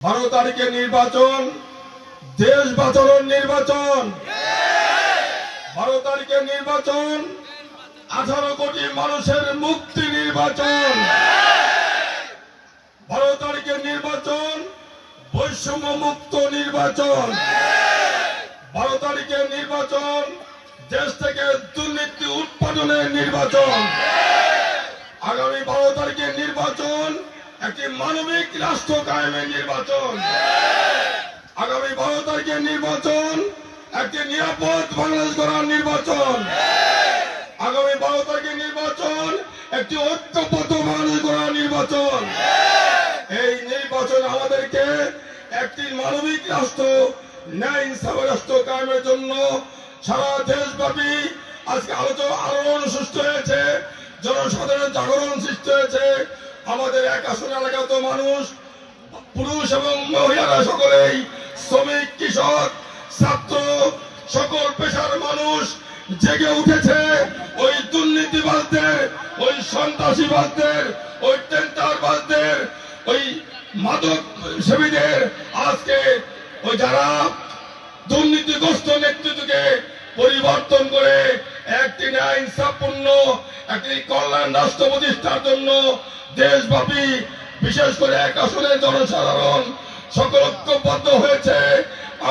12 তারিখে নির্বাচন, দেশ বাঁচানোর নির্বাচন। 12 তারিখে নির্বাচন, 18 কোটি মানুষের মুক্তি নির্বাচন। 12 তারিখের নির্বাচন, বৈষম্য মুক্ত নির্বাচন। 12 তারিখের নির্বাচন, দেশ থেকে দুর্নীতি উৎপাদনের নির্বাচন। আগামী 12 তারিখের নির্বাচন একটি মানবিক রাষ্ট্র কায়েমের নির্বাচন। আগামী 12 তারিখের নির্বাচন একটি নিরাপদ বাংলাদেশ গড়ার নির্বাচন। আগামী 12 তারিখের নির্বাচন একটি ঐক্যবদ্ধ বাংলাদেশ গড়ার নির্বাচন। এই নির্বাচন আমাদেরকে একটি মানবিক রাষ্ট্র, ন্যায় ইনসাফের রাষ্ট্র কায়েমের জন্য সারা দেশব্যাপী আজকে আলোড়ন সৃষ্টি হয়েছে, জনসাধারণের জাগরণ সৃষ্টি হয়েছে। আমাদের এক আসন এলাকাত মানুষ, পুরুষ এবং মহিলারা সকলেই, শ্রমিক, কৃষক, ছাত্র, সকল পেশার মানুষ জেগে উঠেছে ওই দুর্নীতিবাজদের, ওই সন্ত্রাসীবাজদের, ওই টেন্ডারবাজদের, ওই মাদক সেবীদের, আজকে ওই যারা দুর্নীতিগ্রস্ত নেতৃত্বকে পরিবর্তন করে একটি ন্যায় ইনসাফপূর্ণ একটি কল্যাণ রাষ্ট্র প্রতিষ্ঠার জন্য দেশব্যাপী বিশেষ করে এক আসনের জনসাধারণ সকল ঐক্যবদ্ধ হয়েছে।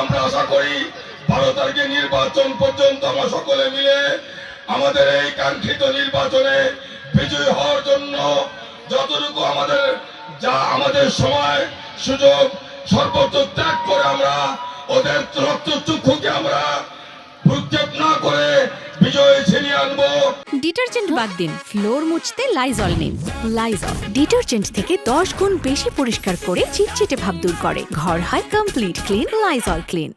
আমরা আশা করি 12 তারিখের নির্বাচন পর্যন্ত আমরা সকলে মিলে আমাদের এই কাঙ্ক্ষিত নির্বাচনে বিজয়ী হওয়ার জন্য যতটুকু আমাদের সময় সুযোগ সর্বোচ্চ ত্যাগ করে আমরা ওদের রক্তচক্ষুকে আমরা ভ্রুক্ষেপ না করে বিজয় ছিনিয়ে আনবো। ডিটারজেন্ট বাদ দিন, ফ্লোর মুছতে লাইজল নিন। লাইজল ডিটারজেন্ট থেকে 10 গুণ বেশি পরিষ্কার করে চিটচিটে ভাব দূর করে। ঘর হয় কমপ্লিট ক্লিন। Lysol clean.